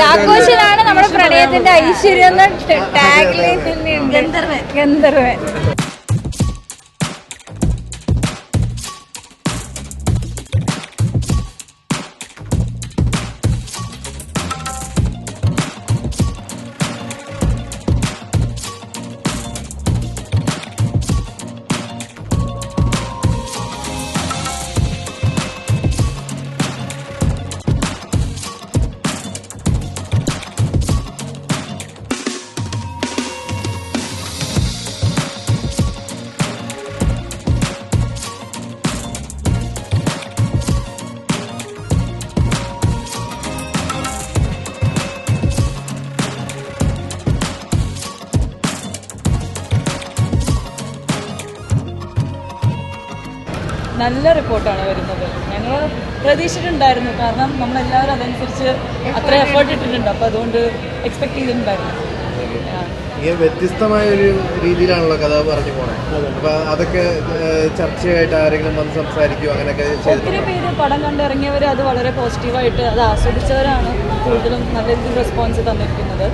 ചാക്കോശനാണ് നമ്മുടെ പ്രണയത്തിന്റെ ഐശ്വര്യം ടാഗ് ലൈൻ ഗന്ധർവൻ ഗന്ധർവൻ. നല്ല റിപ്പോർട്ടാണ് വരുന്നത്. ഞങ്ങൾ പ്രതീക്ഷിച്ചിട്ടുണ്ടായിരുന്നു, കാരണം നമ്മളെല്ലാവരും അതനുസരിച്ച് അത്ര എഫേർട്ട് ഇട്ടിട്ടുണ്ട്. അപ്പോൾ അതുകൊണ്ട് എക്സ്പെക്ട് ചെയ്തിട്ടുണ്ടായിരുന്നു. വ്യത്യസ്തമായ ഒരു രീതിയിലാണല്ലോ കഥ പറഞ്ഞു പോണത്. അപ്പൊ അതൊക്കെ ചർച്ചയായിട്ട് ആരെങ്കിലും വന്ന് സംസാരിക്കുമോ? അങ്ങനെയൊക്കെ ഒത്തിരി പേര് പടം കണ്ടിറങ്ങിയവർ അത് വളരെ പോസിറ്റീവായിട്ട് അത് ആസ്വദിച്ചവരാണ് കൂടുതലും നല്ല രീതിയിൽ റെസ്പോൺസ് തന്നിരിക്കുന്നത്.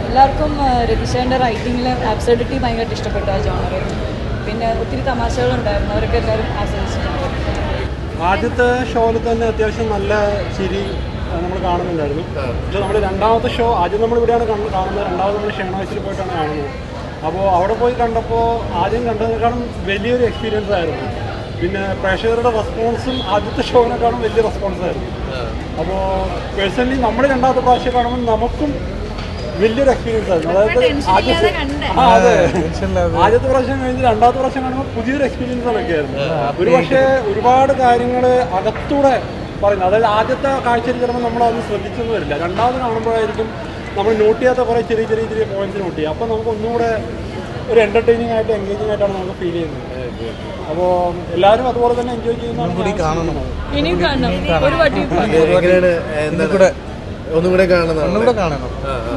എല്ലാവർക്കും രതീഷേൻ്റെ റൈറ്റിങ്ങിൽ ആബ്സർഡിറ്റി ഭയങ്കരമായിട്ട് ഇഷ്ടപ്പെട്ടു ആ ജോണർ. പിന്നെ ഒത്തിരി തമാശകളുണ്ടായിരുന്നു, അവരൊക്കെ എല്ലാവരും ആസ്വദിച്ചിട്ടുണ്ട്. ആദ്യത്തെ ഷോയിൽ തന്നെ അത്യാവശ്യം നല്ല ചിരി നമ്മൾ കാണുന്നുണ്ടായിരുന്നു. പക്ഷേ നമ്മുടെ രണ്ടാമത്തെ ഷോ ആദ്യം നമ്മളിവിടെയാണ് കാണുന്നത്, രണ്ടാമത് നമ്മൾ ഷേണാഴ്ചയിൽ പോയിട്ടാണ് കാണുന്നത്. അപ്പോൾ അവിടെ പോയി കണ്ടപ്പോൾ ആദ്യം കണ്ടതിനേക്കാളും വലിയൊരു എക്സ്പീരിയൻസ് ആയിരുന്നു. പിന്നെ പ്രേക്ഷകരുടെ റെസ്പോൺസും ആദ്യത്തെ ഷോവിനെക്കാളും വലിയ റെസ്പോൺസ് ആയിരുന്നു. അപ്പോൾ പേഴ്സണലി നമ്മൾ രണ്ടാമത്തെ പ്രാവശ്യം കാണുമ്പോൾ നമുക്കും വലിയൊരു എക്സ്പീരിയൻസ് ആയിരുന്നു. അതായത് ആദ്യത്തെ പ്രാവശ്യം കഴിഞ്ഞ് രണ്ടാമത്തെ പ്രാവശ്യം കാണുമ്പോൾ പുതിയൊരു എക്സ്പീരിയൻസുകളൊക്കെ ആയിരുന്നു. ഒരുപക്ഷെ ഒരുപാട് കാര്യങ്ങൾ അകത്തൂടെ പറയുന്നത്. അതായത് ആദ്യത്തെ കാഴ്ചയിൽ ചിലപ്പോൾ നമ്മളതൊന്നും ശ്രദ്ധിച്ചൊന്നും വരില്ല. രണ്ടാമത് കാണുമ്പോഴായിരിക്കും നമ്മൾ നോട്ട് ചെയ്യാത്ത കുറേ ചെറിയ ചെറിയ ചെറിയ പോയിന്റ്സ് നോട്ട് ചെയ്യുക. അപ്പോൾ നമുക്ക് ഒന്നുകൂടെ ഒരു എൻ്റർടൈനിങ് ആയിട്ട് എൻഗേജിങ് ആയിട്ടാണ് നമുക്ക് ഫീൽ ചെയ്യുന്നത്. അപ്പോൾ എല്ലാവരും അതുപോലെ തന്നെ എൻജോയ് ചെയ്യുന്നതാണ്. ഒന്നുകൂടെ കാണണം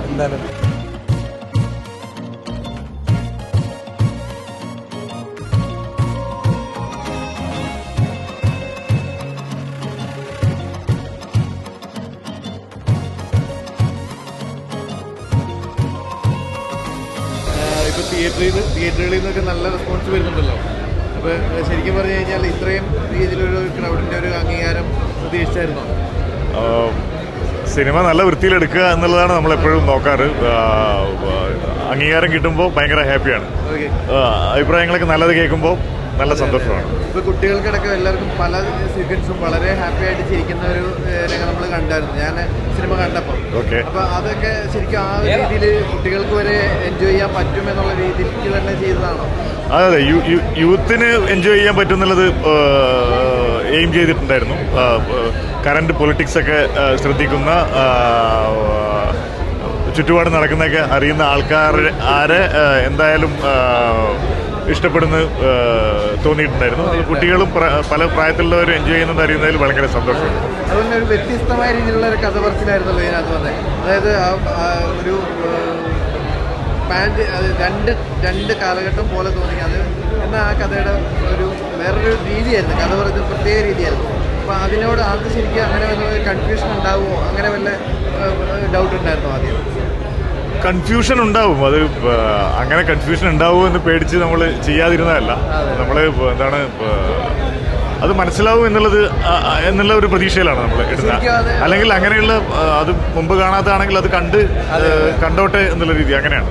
എന്തായാലും. ഇപ്പൊ തിയേറ്ററുകളിൽ നിന്നൊക്കെ നല്ല റെസ്പോൺസ് വരുന്നുണ്ടല്ലോ. അപ്പൊ ശരിക്കും പറഞ്ഞു കഴിഞ്ഞാൽ ഇത്രയും രീതിയിലൊരു ക്രൗഡിന്റെ ഒരു അംഗീകാരം പ്രതീക്ഷിച്ചായിരുന്നോ? സിനിമ നല്ല വൃത്തിയിലെടുക്കുക എന്നുള്ളതാണ് നമ്മളെപ്പോഴും നോക്കാറ്. അംഗീകാരം കിട്ടുമ്പോൾ ഭയങ്കര ഹാപ്പിയാണ്. അഭിപ്രായങ്ങളൊക്കെ നല്ലത് കേൾക്കുമ്പോൾ നല്ല സന്തോഷമാണ്. ഇപ്പോൾ കുട്ടികൾക്കടക്കം എല്ലാവർക്കും പല സീക്വൻസും വളരെ ഹാപ്പി ആയിട്ട് ചിരിക്കുന്ന ഒരു രംഗം നമ്മൾ കണ്ടായിരുന്നു ഞാൻ സിനിമ കണ്ടപ്പോൾ. അപ്പോൾ അതൊക്കെ ശരിക്കും ആ രീതിയിൽ കുട്ടികൾക്ക് വരെ എൻജോയ് ചെയ്യാൻ പറ്റുമെന്നുള്ള രീതിക്ക് തന്നെ ചെയ്തതാണോ? അതെ, യൂത്തിന് എൻജോയ് ചെയ്യാൻ പറ്റുന്നുള്ളത് എയിം ചെയ്തിട്ടുണ്ടായിരുന്നു. കറണ്ട് പൊളിറ്റിക്സ് ഒക്കെ ശ്രദ്ധിക്കുന്ന, ചുറ്റുപാട് നടക്കുന്നതൊക്കെ അറിയുന്ന ആരെ എന്തായാലും ഇഷ്ടപ്പെടുന്ന തോന്നിയിട്ടുണ്ടായിരുന്നു. കുട്ടികളും പല പ്രായത്തിലുള്ളവർ എൻജോയ് ചെയ്യുന്നത് അറിയുന്നതിൽ വളരെ സന്തോഷമുണ്ട്. അതുപോലെ ഒരു വ്യത്യസ്തമായ രീതിയിലുള്ള ഒരു കഥ പറച്ചിലായിരുന്നല്ലോ ഇതിനകത്ത് വന്നത്. അതായത് ഒരു പാൻറ് രണ്ട് കാലഘട്ടം പോലെ തോന്നി. അത് എന്നാൽ ആ കഥയുടെ ഒരു വേറൊരു രീതിയായിരുന്നു, കഥ പറയുന്നത് പ്രത്യേക രീതിയായിരുന്നു. അപ്പോൾ അതിനോട് ആർക്ക് ശരിക്കും അങ്ങനെ വല്ല കൺഫ്യൂഷൻ ഉണ്ടാവുമോ, അങ്ങനെ വല്ല ഡൗട്ട് ഉണ്ടായിരുന്നോ ആദ്യം? കൺഫ്യൂഷൻ ഉണ്ടാവും. അത് അങ്ങനെ കൺഫ്യൂഷൻ ഉണ്ടാവുമോ എന്ന് പേടിച്ച് നമ്മൾ ചെയ്യാതിരുന്നതല്ല. നമ്മൾ എന്താണ് അത് മനസ്സിലാവും എന്നുള്ള ഒരു പ്രതീക്ഷയിലാണ് നമ്മൾ ഇടുന്നത്. അല്ലെങ്കിൽ അങ്ങനെയുള്ള അത് മുമ്പ് കാണാത്തതാണെങ്കിൽ അത് കണ്ടോട്ടെ എന്നുള്ള രീതി അങ്ങനെയാണ്.